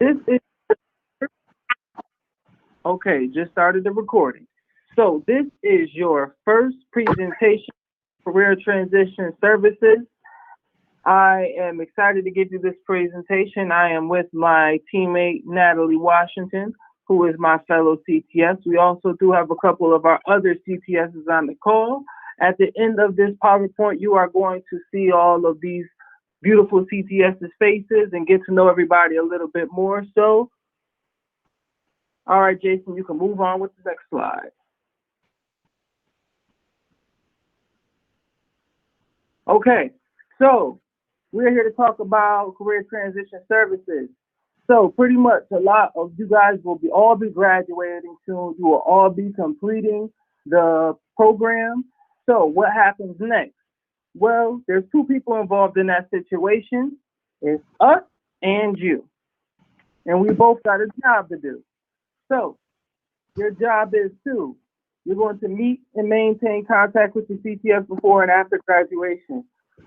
This is okay, just started the recording. So this is your first presentation, Career Transition Services. I am excited to give you this presentation. I am with my teammate, Natalie Washington, who is my fellow CTS. We also do have a couple of our other CTSs on the call. At the end of this PowerPoint, you are going to see all of these beautiful CTS's faces and get to know everybody a little bit more. So, all right, Jason, you can move on with the next slide. Okay, so we're here to talk about career transition services. So pretty much a lot of you guys will all be graduating soon. You will all be completing the program. So what happens next? Well, there's two people involved in that situation. It's us and you. And we both got a job to do. So your job is to, you're going to meet and maintain contact with your CTS before and after graduation.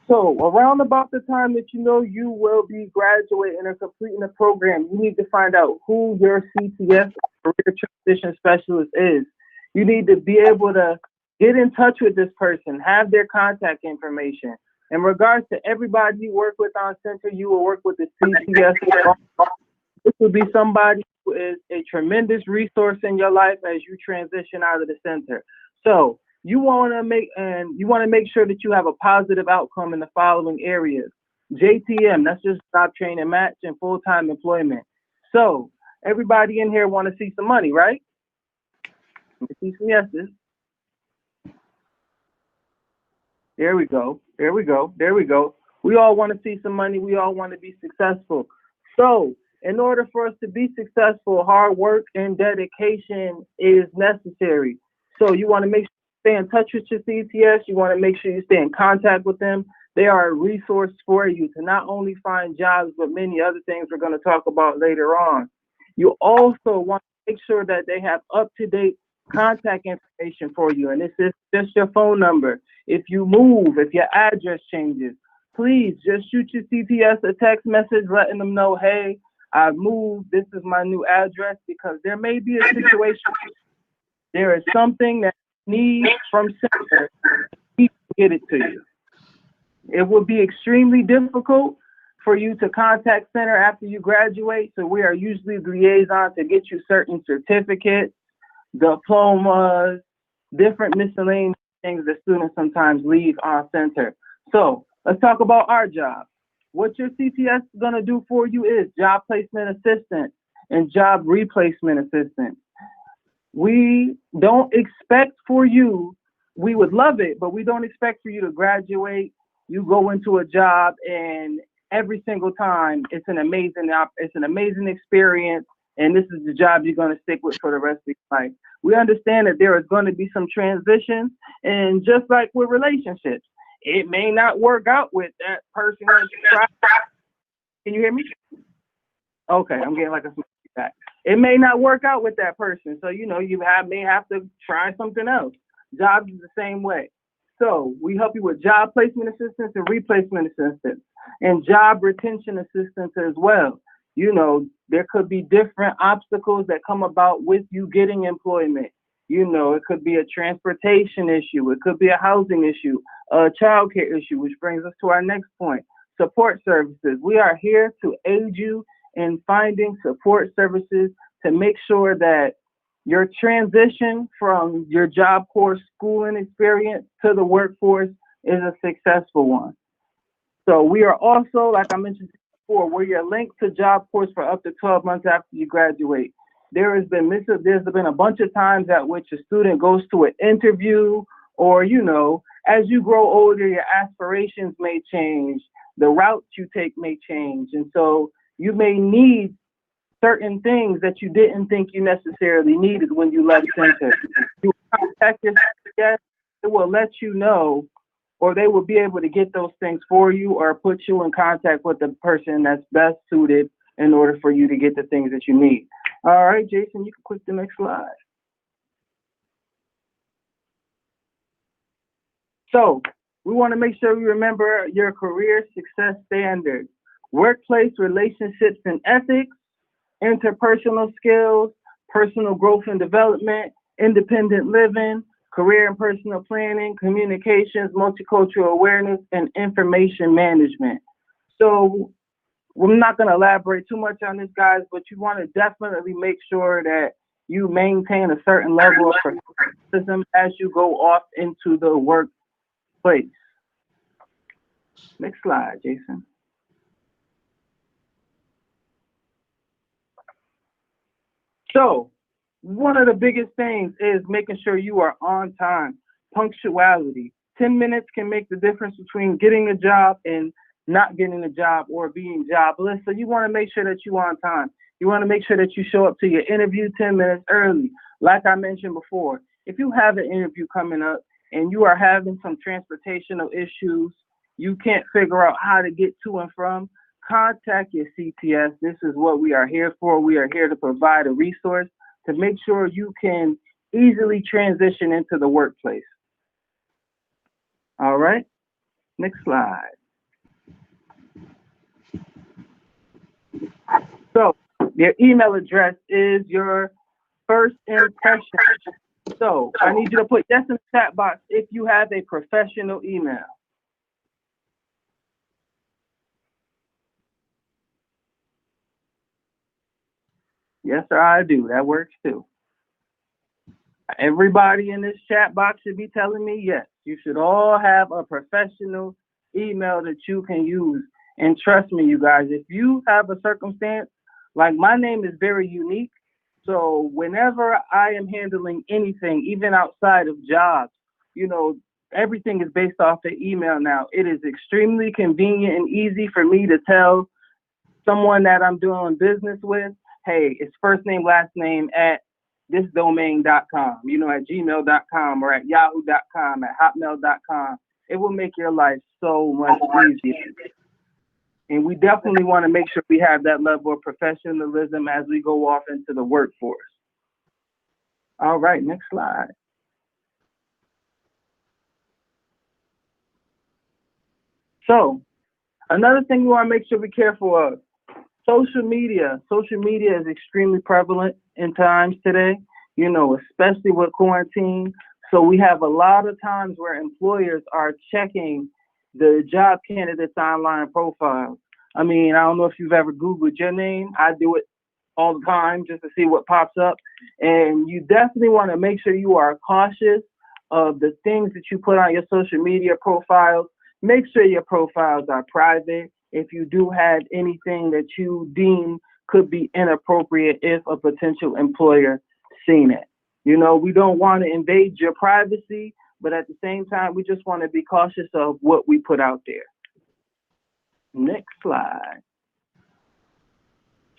So around about the time that you know you will be graduating or completing the program, you need to find out who your CTS career transition specialist is. You need to be able to get in touch with this person, have their contact information. In regards to everybody you work with on center, you will work with the CTS. This will be somebody who is a tremendous resource in your life as you transition out of the center. So you want to make sure that you have a positive outcome in the following areas. JTM, that's just job training match and full-time employment. So everybody in here want to see some money, right? Let me see some yeses. There we go. There we go. There we go. We all want to see some money. We all want to be successful. So in order for us to be successful, hard work and dedication is necessary. So you want to make sure you stay in touch with your CTS. You want to make sure you stay in contact with them. They are a resource for you to not only find jobs, but many other things we're going to talk about later on. You also want to make sure that they have up-to-date contact information for you. And this is just your phone number. If you move, if your address changes, please just shoot your CTS a text message letting them know, hey, I've moved, this is my new address, because there may be a situation, there is something that needs from center to get it to you. It will be extremely difficult for you to contact center after you graduate, so we are usually the liaison to get you certain certificates, diplomas, different miscellaneous things that students sometimes leave on center. So let's talk about our job. What your CTS is going to do for you is job placement assistance and job replacement assistance. We don't expect for you, we would love it, but we don't expect for you to graduate, you go into a job, and every single time it's an amazing experience, and this is the job you're going to stick with for the rest of your life. We understand that there is going to be some transitions, and just like with relationships, it may not work out with that person that you try. Can you hear me? Okay, I'm getting like a feedback. It may not work out with that person, so you may have to try something else. Jobs is the same way. So we help you with job placement assistance and replacement assistance, and job retention assistance as well. There could be different obstacles that come about with you getting employment. It could be a transportation issue. It could be a housing issue, a childcare issue, which brings us to our next point, support services. We are here to aid you in finding support services to make sure that your transition from your Job Corps schooling experience to the workforce is a successful one. So we are also, like I mentioned before, we're your link to Job Corps for up to 12 months after you graduate. There's been a bunch of times at which a student goes to an interview, or, as you grow older, your aspirations may change, the routes you take may change. And so you may need certain things that you didn't think you necessarily needed when you left center. You contact your CTS, it will let you know, or they will be able to get those things for you or put you in contact with the person that's best suited in order for you to get the things that you need. All right, Jason, you can click the next slide. So we want to make sure we remember your career success standards, workplace relationships and ethics, interpersonal skills, personal growth and development, independent living, career and personal planning, communications, multicultural awareness, and information management. So we're not going to elaborate too much on this, guys, but you want to definitely make sure that you maintain a certain level of professionalism as you go off into the workplace. Next slide, Jason. So, one of the biggest things is making sure you are on time. Punctuality. 10 minutes can make the difference between getting a job and not getting a job or being jobless. So you want to make sure that you're on time. You want to make sure that you show up to your interview 10 minutes early. Like I mentioned before, if you have an interview coming up and you are having some transportational issues, you can't figure out how to get to and from, contact your CTS. This is what we are here for. We are here to provide a resource to make sure you can easily transition into the workplace. All right, next slide. So your email address is your first impression. So I need you to put yes in the chat box if you have a professional email. Yes, sir, I do. That works too. Everybody in this chat box should be telling me yes. You should all have a professional email that you can use. And trust me, you guys, if you have a circumstance, like my name is very unique. So whenever I am handling anything, even outside of jobs, you know, everything is based off the email now. It is extremely convenient and easy for me to tell someone that I'm doing business with, hey, it's first name, last name at thisdomain.com, you know, at gmail.com or at yahoo.com, at hotmail.com. It will make your life so much easier. And we definitely want to make sure we have that level of professionalism as we go off into the workforce. All right, next slide. So another thing we want to make sure we're careful of, social media. Social media is extremely prevalent in times today, you know, especially with quarantine. So we have a lot of times where employers are checking the job candidates' online profiles. I mean, I don't know if you've ever Googled your name. I do it all the time just to see what pops up. And you definitely want to make sure you are cautious of the things that you put on your social media profiles. Make sure your profiles are private. If you do have anything that you deem could be inappropriate if a potential employer seen it. You know, we don't want to invade your privacy, but at the same time, we just want to be cautious of what we put out there. Next slide.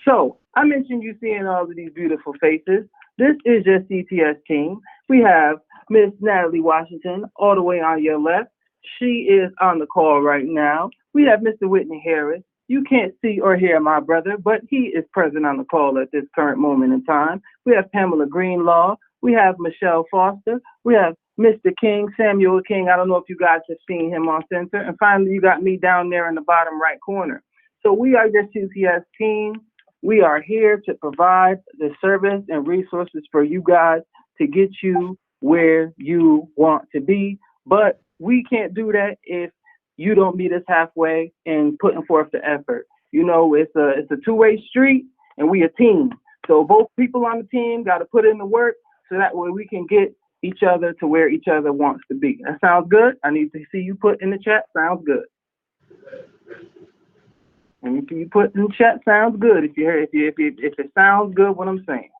So I mentioned you seeing all of these beautiful faces. This is your CTS team. We have Miss Natalie Washington all the way on your left. She is on the call right now. We have Mr. Whitney Harris. You can't see or hear my brother, but he is present on the call at this current moment in time. We have Pamela Greenlaw. We have Michelle Foster. We have Mr. King, Samuel King. I don't know if you guys have seen him on center. And finally, you got me down there in the bottom right corner. So we are your CTS team. We are here to provide the service and resources for you guys to get you where you want to be. But we can't do that if you don't meet us halfway in putting forth the effort. You know, it's a two-way street, and we a team. So both people on the team got to put in the work so that way we can get each other to where each other wants to be. That sounds good? I need to see you put in the chat. Sounds good. And if you put in the chat, sounds good. If it sounds good, what I'm saying.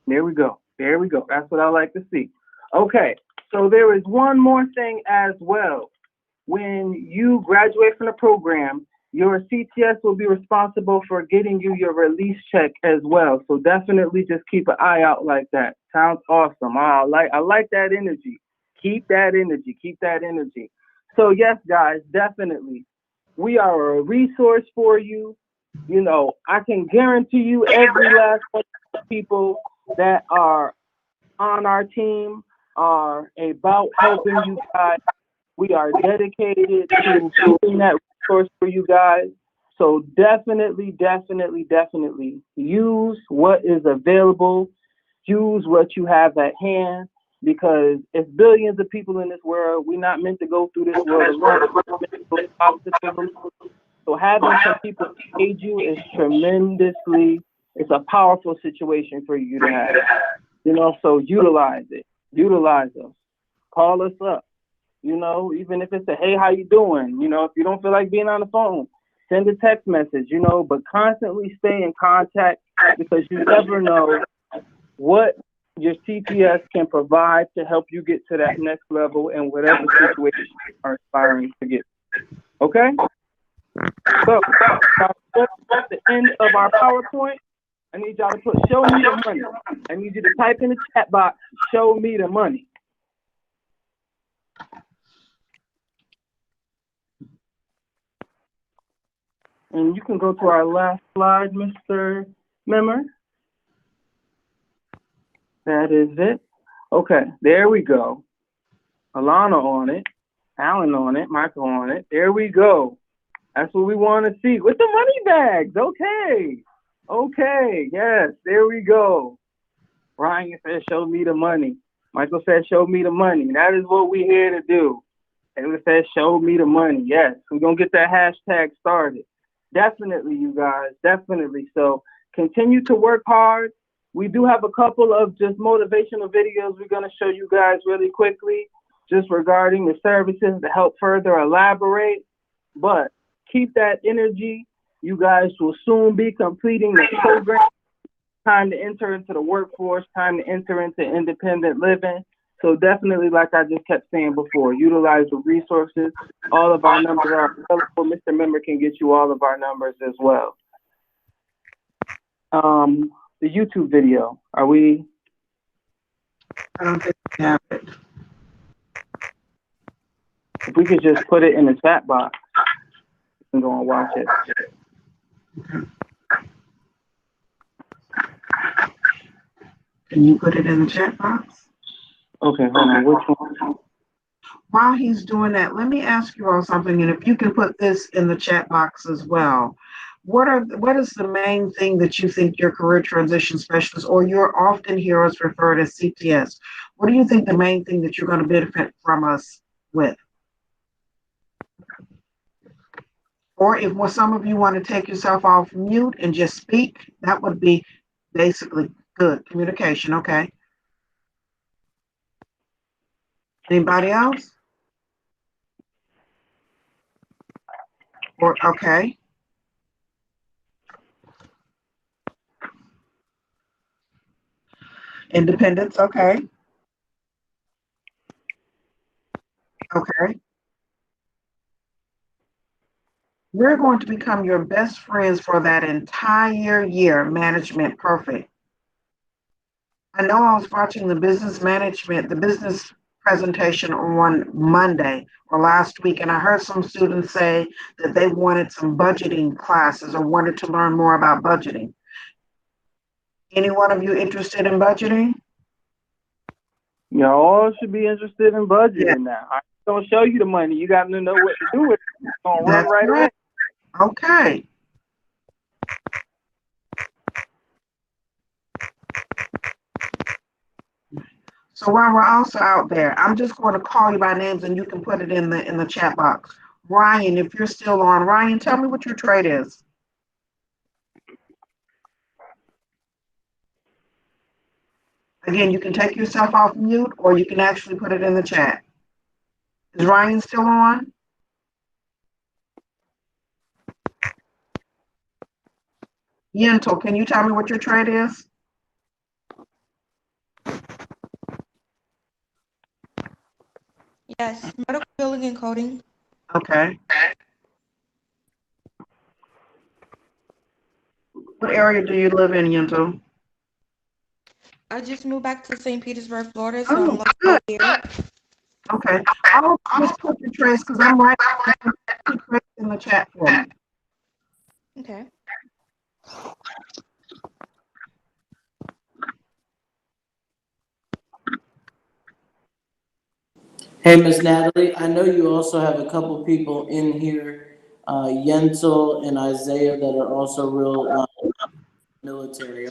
There we go. There we go. That's what I like to see. Okay. So there is one more thing as well. When you graduate from the program, your CTS will be responsible for getting you your release check as well. So definitely just keep an eye out like that. Sounds awesome. I like that energy. Keep that energy. Keep that energy. So yes, guys, definitely. We are a resource for you. You know, I can guarantee you every last one of the people that are on our team are about helping you guys. We are dedicated to being that resource for you guys. So definitely, definitely, definitely use what is available. Use what you have at hand because it's billions of people in this world. We're not meant to go through this world alone. We're meant to go through obstacles alone. So having some people aid you is tremendously, it's a powerful situation for you to have. So utilize it. Utilize us. Call us up. Even if it's a, hey, how you doing? If you don't feel like being on the phone, send a text message, but constantly stay in contact because you never know what your CTS can provide to help you get to that next level in whatever situation you are aspiring to get. Okay? So, at the end of our PowerPoint, I need y'all to put show me the money. I need you to type in the chat box, show me the money. And you can go to our last slide, Mr. Memmer. That is it. Okay, there we go. Alana on it, Alan on it, Michael on it. There we go. That's what we want to see. With the money bags. Okay. Okay, yes, there we go. Ryan said, show me the money. Michael said, show me the money. That is what we're here to do. Taylor said, show me the money. Yes, we're going to get that hashtag started. Definitely, you guys, definitely. So continue to work hard. We do have a couple of just motivational videos we're going to show you guys really quickly, just regarding the services to help further elaborate. But keep that energy. You guys will soon be completing the program. Time to enter into the workforce, time to enter into independent living. So definitely, like I just kept saying before, utilize the resources. All of our numbers are available. Mr. Member can get you all of our numbers as well. The YouTube video, are we? I don't think we have it. If we could just put it in the chat box, we can go and watch it. Can you put it in the chat box? Okay, hold on. Which one? While he's doing that, let me ask you all something, and if you can put this in the chat box as well. What is the main thing that you think your career transition specialist, or you're often hear us referred as CTS, what do you think the main thing that you're going to benefit from us with? Or if some of you want to take yourself off mute and just speak, that would be basically good communication, okay? Anybody else? Or okay. Independence, okay. Okay. We're going to become your best friends for that entire year. Management, perfect. I know I was watching the business presentation on Monday or last week, and I heard some students say that they wanted some budgeting classes or wanted to learn more about budgeting. Any one of you interested in budgeting? Y'all should be interested in budgeting now. I'm going to show you the money. You got to know what to do with it. It's going to run right away. Okay. So while we're also out there, I'm just going to call you by names and you can put it in the chat box. Ryan, if you're still on, Ryan, tell me what your trade is. Again, you can take yourself off mute or you can actually put it in the chat. Is Ryan still on? Yentl, can you tell me what your trade is? Yes, medical billing and coding. Okay. What area do you live in, Yentl? I just moved back to St. Petersburg, Florida, so I'm good. here. Okay. I'll just put your trades because I'm right in the chat for me. Okay. Hey, Miss Natalie, I know you also have a couple people in here Yentl and Isaiah that are also real military.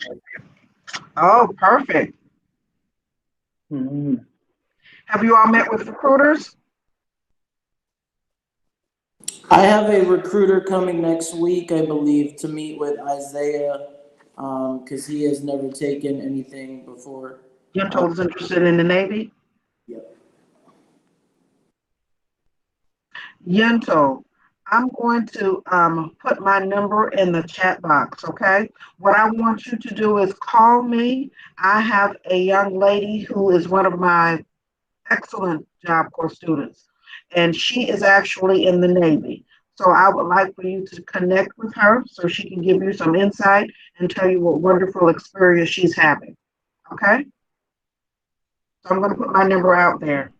Oh, perfect. Mm-hmm. Have you all met with recruiters? I have a recruiter coming next week, I believe, to meet with Isaiah because he has never taken anything before. Gentle is interested in the Navy. Yep. Yento, I'm going to put my number in the chat box, okay? What I want you to do is call me. I have a young lady who is one of my excellent Job Corps students, and she is actually in the Navy. So I would like for you to connect with her so she can give you some insight and tell you what wonderful experience she's having, okay? So I'm going to put my number out there.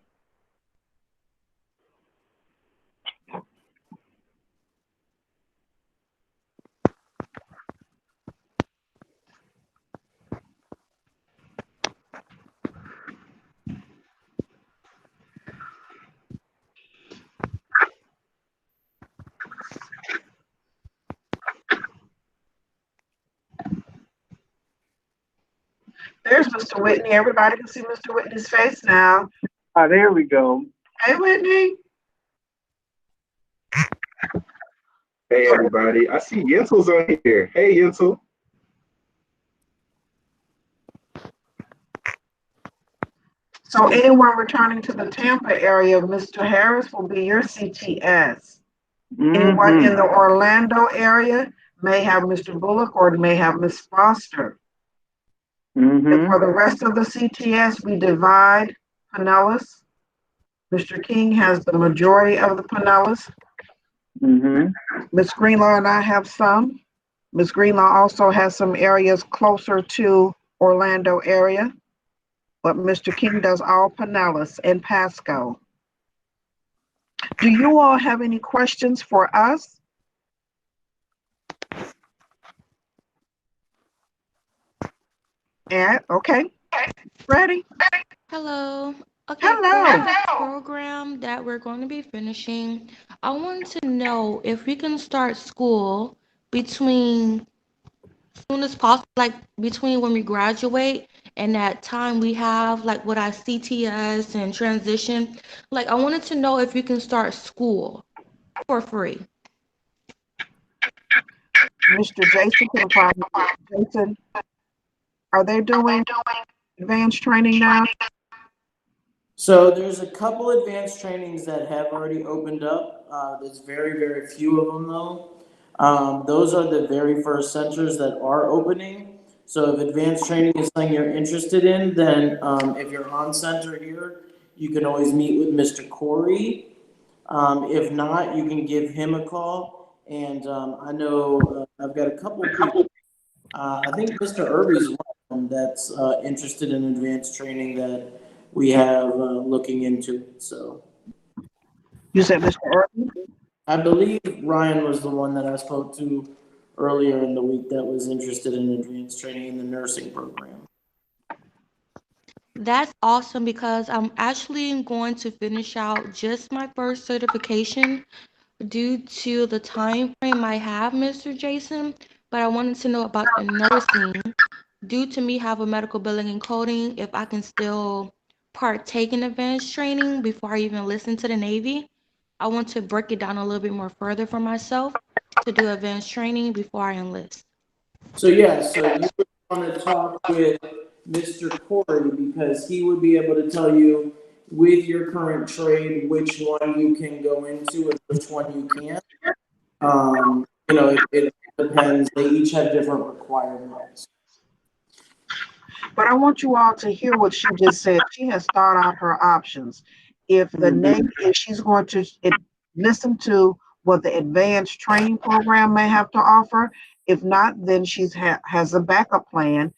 There's Mr. Whitney. Everybody can see Mr. Whitney's face now. There we go. Hey, Whitney. Hey everybody, I see Yensel's on here. Hey Yensel. So anyone returning to the Tampa area, Mr. Harris will be your CTS. Anyone in the Orlando area may have Mr. Bullock or may have Ms. Foster. And for the rest of the CTS, we divide Pinellas. Mr. King has the majority of the Pinellas. Ms. Greenlaw and I have some. Ms. Greenlaw also has some areas closer to Orlando area, but Mr. King does all Pinellas and Pasco. Do you all have any questions for us? Yeah, okay. Ready? Hello. Okay, Hello. for the program that we're going to be finishing, I want to know if we can start school between soon as possible, like between when we graduate and that time we have, like with our CTS and transition. Like, I wanted to know if we can start school for free. Mr. Jason can probably, Jason, are they doing advanced training now? So there's a couple advanced trainings that have already opened up. There's very, very few of them though. Those are the very first centers that are opening. So if advanced training is something you're interested in, then if you're on center here, you can always meet with Mr. Corey. If not, you can give him a call. And I know I've got a couple people. I think Mr. Irby's one of them that's interested in advanced training that we have looking into it. So You said Mr. Irby? I believe Ryan was the one that I spoke to earlier in the week that was interested in advanced training in the nursing program. That's awesome because I'm actually going to finish out just my first certification due to the time frame I have, Mr. Jason. But I wanted to know about the nursing. Due to me have a medical billing and coding, if I can still partake in advanced training before I even listen to the Navy. I want to break it down a little bit more further for myself to do advanced training before I enlist. So yeah, so you would want to talk with Mr. Corey because he would be able to tell you with your current trade which one you can go into and which one you can't. It depends. They each have different requirements. But I want you all to hear what she just said. She has thought out her options. If the Navy, if she's going to listen to what the advanced training program may have to offer, if not, then she's has a backup plan,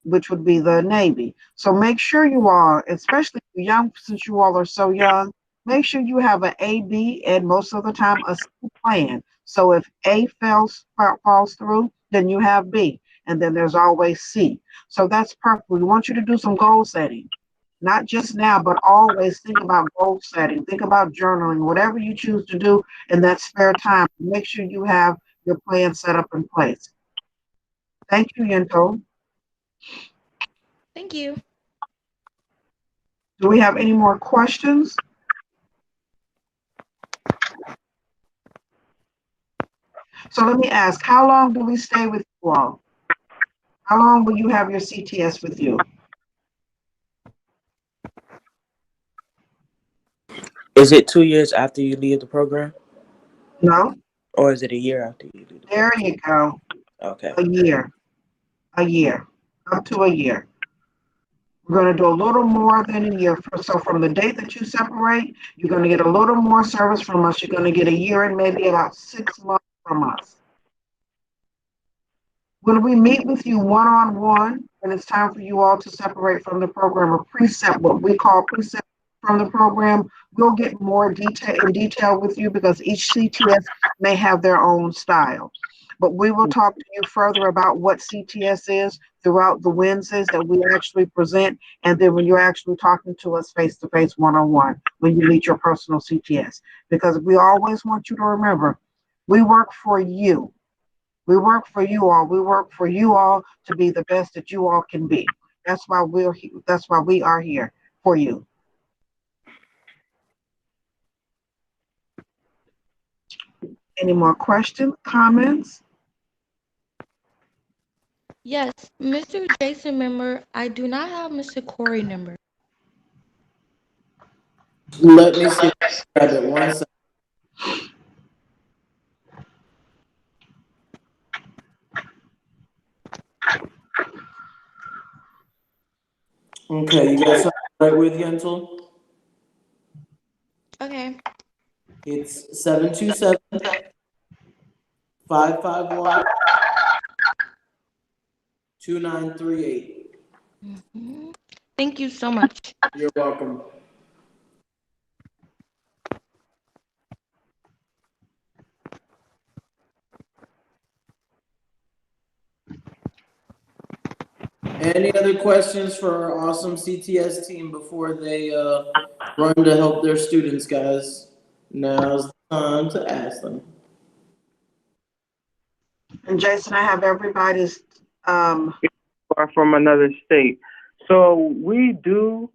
which would be the Navy. So make sure you all, especially young, since you all are so young, make sure you have an A, B, and most of the time a C plan. So if A falls through, then you have B, and then there's always C. So that's perfect. We want you to do some goal setting. not just now, but always think about goal setting, think about journaling, whatever you choose to do in that spare time. Make sure you have your plan set up in place. Thank you, Yento. Thank you. Do we have any more questions? So let me ask, how long do we stay with you all? How long will you have your CTS with you? Is it 2 years after you leave the program, No? or is it a year after you leave the There program? you go. Okay. A year, up to a year. We're going to do a little more than a year. So from the date that you separate, you're going to get a little more service from us. You're going to get a year and maybe about 6 months from us. When we meet with you one-on-one, and it's time for you all to separate from the program or precept, what we call precept from the program, we'll get more detail with you because each CTS may have their own style. But we will talk to you further about what CTS is throughout the Wednesdays that we actually present, and then when you're actually talking to us face-to-face, one-on-one, when you meet your personal CTS. Because we always want you to remember, we work for you. We work for you all. We work for you all to be the best that you all can be. That's why we are here for you. Any more questions, comments? Yes, Mr. Jason member, I do not have Mr. Corey number. Let me see. Grab it 1 second. Okay, you guys right with Yentl? Okay. It's 727-551-2938. Thank you so much. You're welcome. Any other questions for our awesome CTS team before they run to help their students, guys? Now's the time to ask them. And Jason, I have everybody's Are from another state. So we do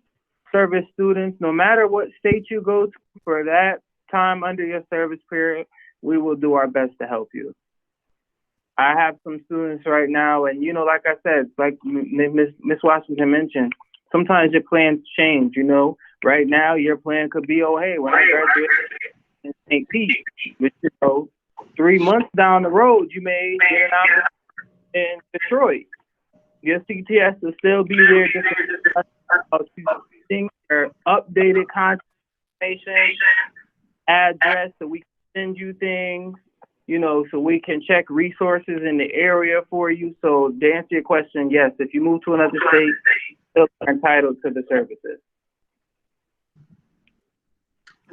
service students no matter what state you go to for that time under your service period. We will do our best to help you. I have some students right now, and like I said, like Miss Washington mentioned, sometimes your plans change. Right now your plan could be, oh hey, when I graduate in St. Pete, which 3 months down the road you may get an opportunity in Detroit. Your CTS will still be there just about things, your updated contact information, address, so we can send you things, so we can check resources in the area for you. So to answer your question, yes, if you move to another state, still are entitled to the services.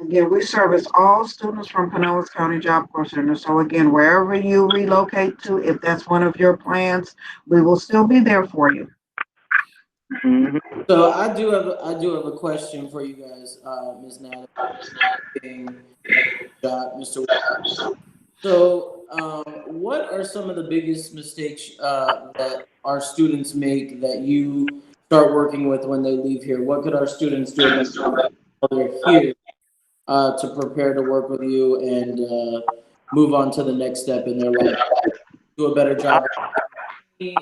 Again, we service all students from Pinellas County Job Corps Center. So again, wherever you relocate to, if that's one of your plans, we will still be there for you. Mm-hmm. So I do have a question for you guys, Ms. Natalie, Mr. So, what are some of the biggest mistakes that our students make that you start working with when they leave here? What could our students do while they're here to prepare to work with you and move on to the next step in their life? Do a better job. I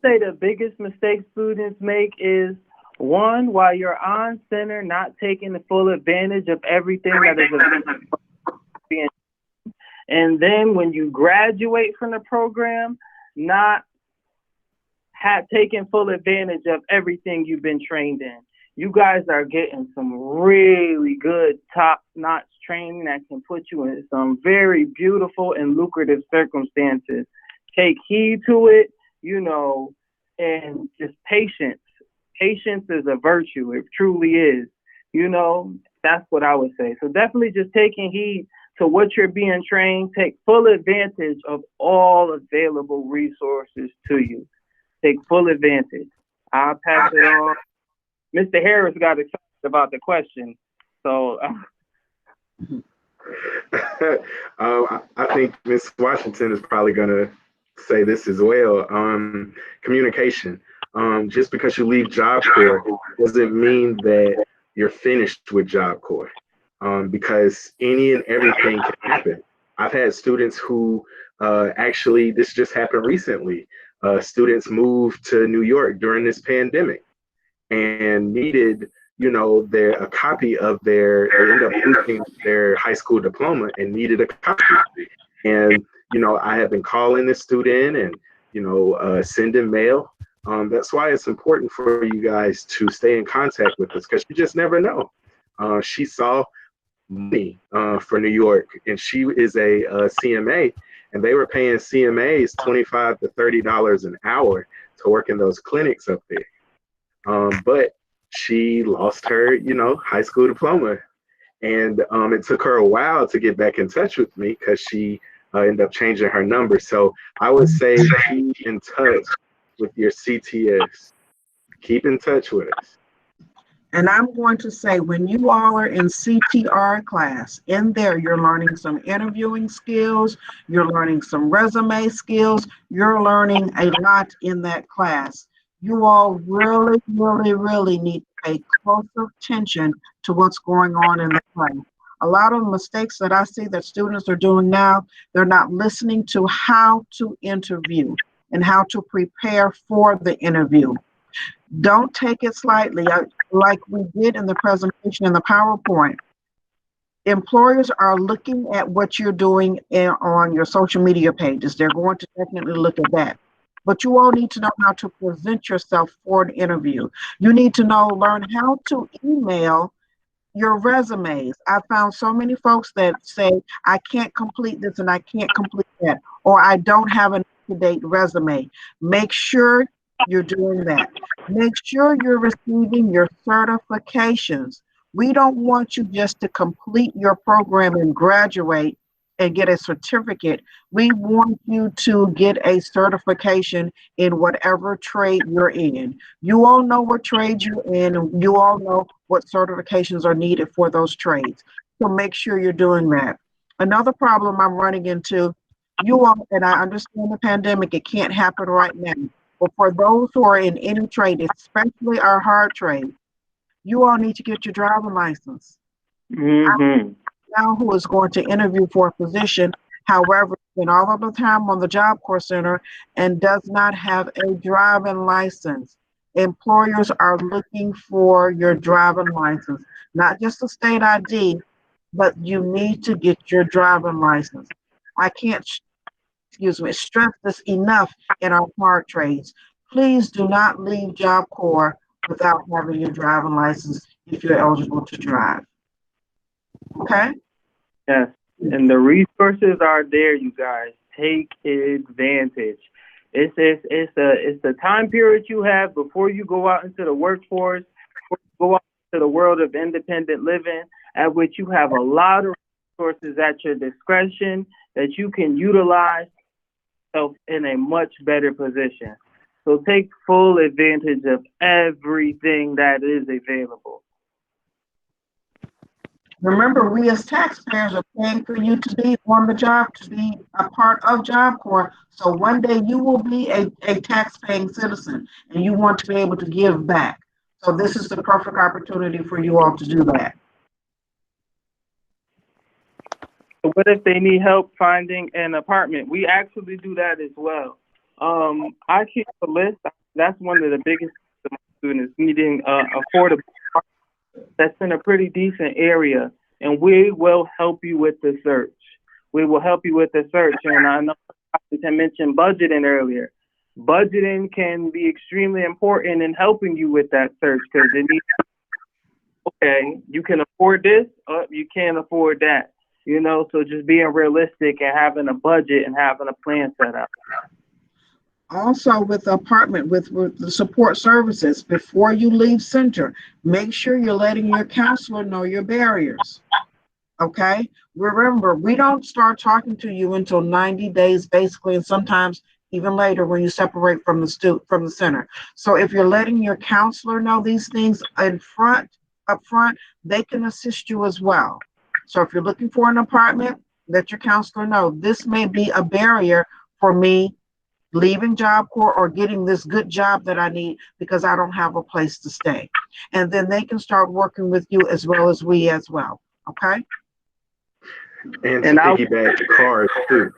say the biggest mistake students make is, one, while you're on center, not taking the full advantage of everything that is available. And then when you graduate from the program, not taking full advantage of everything you've been trained in. You guys are getting some really good, top-notch training that can put you in some very beautiful and lucrative circumstances. Take heed to it, and just patience. Patience is a virtue. It truly is. That's what I would say. So definitely just taking heed to what you're being trained. Take full advantage of all available resources to you. Take full advantage. I'll pass it on. Mr. Harris got excited about the question, so I think Miss Washington is probably going to say this as well. Communication. Just because you leave Job Corps doesn't mean that you're finished with Job Corps, because any and everything can happen. I've had students who actually, this just happened recently. Students moved to New York during this pandemic and needed, their a copy of they end up losing their high school diploma and needed a copy. And I have been calling this student and sending mail. That's why it's important for you guys to stay in contact with us, because you just never know. She saw money for New York, and she is a CMA, and they were paying CMAs $25 to $30 an hour to work in those clinics up there. But she lost her, high school diploma. And it took her a while to get back in touch with me because she ended up changing her number. So I would say keep in touch with your CTS. Keep in touch with us. And I'm going to say, when you all are in CTR class, in there, you're learning some interviewing skills, you're learning some resume skills, you're learning a lot in that class. You all really, really, really need to pay close attention to what's going on in the class. A lot of mistakes that I see that students are doing now, they're not listening to how to interview and how to prepare for the interview. Don't take it slightly. Like we did in the presentation in the PowerPoint, employers are looking at what you're doing on your social media pages. They're going to definitely look at that. But you all need to know how to present yourself for an interview. You need to learn how to email your resumes. I found so many folks that say, I can't complete this and I can't complete that, or I don't have an up-to-date resume. Make sure you're doing that. Make sure you're receiving your certifications. We don't want you just to complete your program and graduate and get a certificate. We want you to get a certification in whatever trade you're in. You all know what trade you're in, and you all know what certifications are needed for those trades. So make sure you're doing that. Another problem I'm running into, you all, and I understand the pandemic, it can't happen right now. But for those who are in any trade, especially our hard trade, you all need to get your driving license. mm-hmm. Now who is going to interview for a position, however, spent all of the time on the Job Corps Center and does not have a driving license. Employers are looking for your driving license, not just a state ID, but you need to get your driving license. I can't stress this enough in our hard trades. Please do not leave Job Corps without having your driving license if you're eligible to drive. Okay? Yes, and the resources are there, you guys. Take advantage. It's the time period you have before you go out into the workforce, before you go out into the world of independent living, at which you have a lot of resources at your discretion that you can utilize yourself in a much better position. So take full advantage of everything that is available. Remember, we as taxpayers are paying for you to be on the job, to be a part of Job Corps. So one day you will be a tax-paying citizen, and you want to be able to give back. So this is the perfect opportunity for you all to do that. So what if they need help finding an apartment? We actually do that as well. I keep a list. That's one of the biggest students needing affordable that's in a pretty decent area, and we will help you with the search. We will help you with the search, and I know I mentioned budgeting earlier. Budgeting can be extremely important in helping you with that search, because it needs, okay, you can afford this, or you can't afford that. So just being realistic and having a budget and having a plan set up. Also, with the apartment, with the support services, before you leave center, make sure you're letting your counselor know your barriers. Okay? Remember, we don't start talking to you until 90 days, basically, and sometimes even later when you separate from the center. So if you're letting your counselor know these things up front, they can assist you as well. So if you're looking for an apartment, let your counselor know this may be a barrier for me leaving Job Corps or getting this good job that I need because I don't have a place to stay. And then they can start working with you as well as we as well. Okay? And to And I piggyback cars too,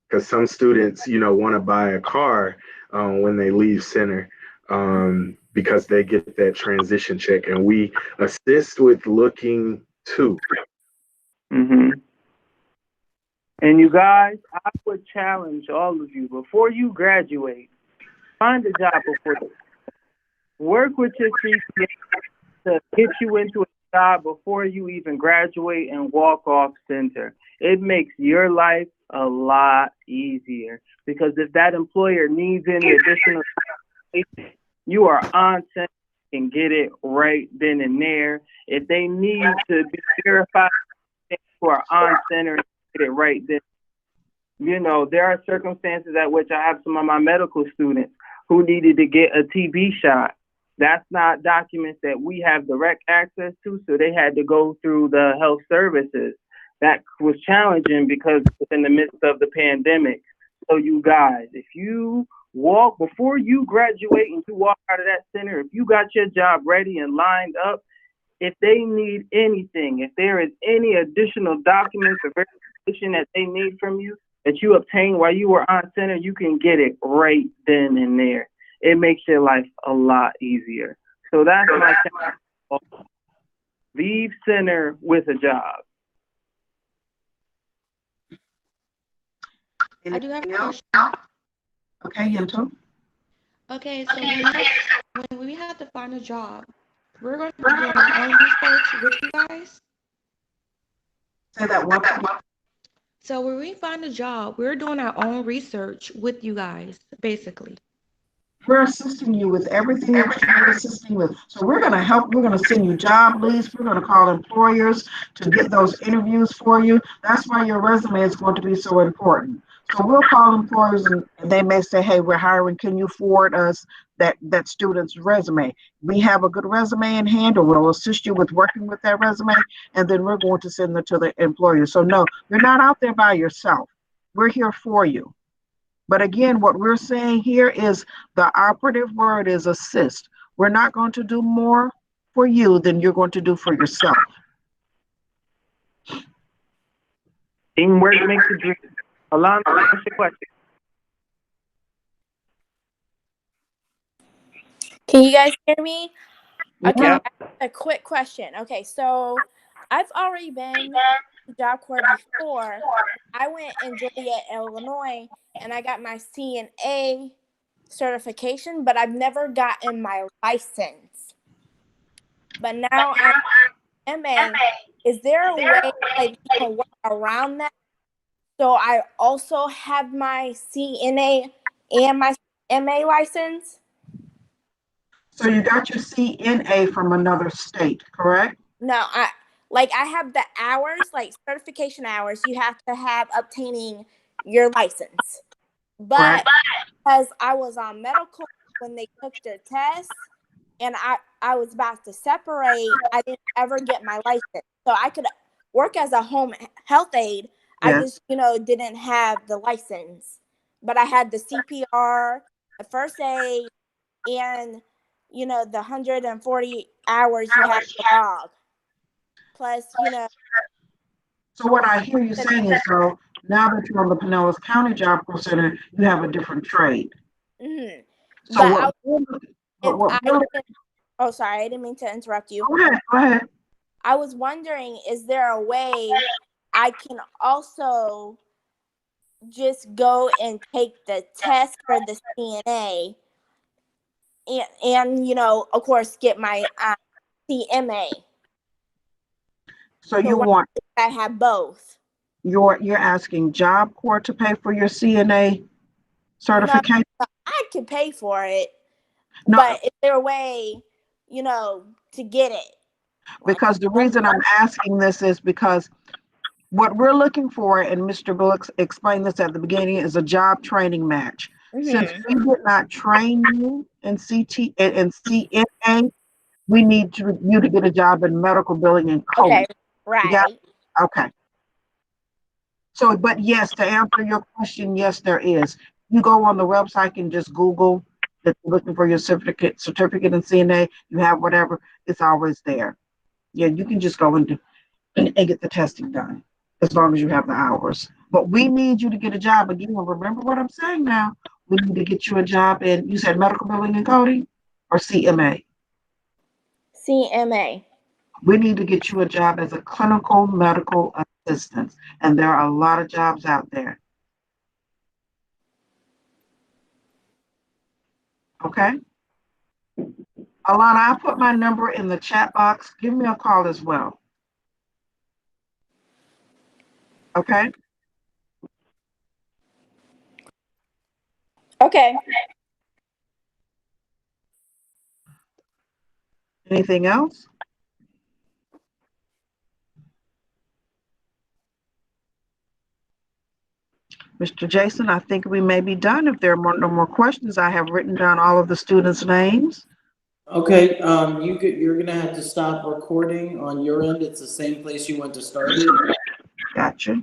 because some students, want to buy a car when they leave center because they get that transition check, and we assist with looking too. hmm And you guys, I would challenge all of you before you graduate, find a job before you work with your CPA to get you into a job before you even graduate and walk off center. It makes your life a lot easier because if that employer needs any additional information, you are on center and get it right then and there. If they need to be verified, you are on center and get it right then. There are circumstances at which I have some of my medical students who needed to get a TB shot. That's not documents that we have direct access to, so they had to go through the health services. That was challenging because it's in the midst of the pandemic. So you guys, if you before you graduate and you walk out of that center, if you got your job ready and lined up, if they need anything, if there is any additional documents or verification that they need from you that you obtained while you were on center, you can get it right then and there. It makes your life a lot easier. So that's my challenge. Leave center with a job. I do have a Anything else? question. Okay, Yento. Okay, so when we have to find a job, we're going to be doing our own research with you guys. Say that one time. So when we find a job, we're doing our own research with you guys, basically. We're assisting you with everything that you're assisting with. So we're going to help. We're going to send you job leads. We're going to call employers to get those interviews for you. That's why your resume is going to be so important. So we'll call employers and they may say, hey, we're hiring. Can you forward us that student's resume? We have a good resume in hand, or we'll assist you with working with that resume. And then we're going to send it to the employer. So no, you're not out there by yourself. We're here for you. But again, what we're saying here is the operative word is assist. We're not going to do more for you than you're going to do for yourself. Teamwork makes the dream. Alana, what's your question? Can you guys hear me? Okay, Yeah. I have a quick question. Okay, so I've already been to Job Corps before. I went in Joliet, Illinois, and I got my CNA certification, but I've never gotten my license. But now I'm MA. Is there a way like you can work around that? So I also have my CNA and my MA license? So you got your CNA from another state, correct? No, I have the hours, like certification hours you have to have obtaining your license. But because I was on medical when they took their test and I was about to separate, I didn't ever get my license. So I could work as a home health aide. I Yes. just, didn't have the license. But I had the CPR, the first aid, and the 140 hours you have to log. Plus, So what I hear you saying is, so now that you're on the Pinellas County Job Corps Center, you have a different trade. mm-hmm. So But what oh, sorry, I didn't mean to interrupt you. go ahead. I was wondering, is there a way I can also just go and take the test for the CNA and of course, get my CMA? So you want I have both. you're asking Job Corps to pay for your CNA certification? No, I could pay for it, No, but is there a way, to get it? because the reason I'm asking this is because What we're looking for, and Mr. Bullock explained this at the beginning, is a job training match. Since we did not train you in CT and CNA, we need you to get a job in medical billing and coding. Okay, right. Yeah. Okay. So, but yes, to answer your question, yes, there is. You go on the website and just Google that you're looking for your certificate in CNA. You have whatever, it's always there. Yeah, you can just go and get the testing done as long as you have the hours. But we need you to get a job again. Remember what I'm saying now. We need to get you a job in, you said medical billing and coding or CMA? CMA. We need to get you a job as a clinical medical assistant. And there are a lot of jobs out there. Okay? Alana, I put my number in the chat box. Give me a call as well. Okay? Okay. Anything else? Mr. Jason, I think we may be done. If there are no more questions, I have written down all of the students' names. Okay, you're gonna have to stop recording on your end. It's the same place you went to start it. Gotcha.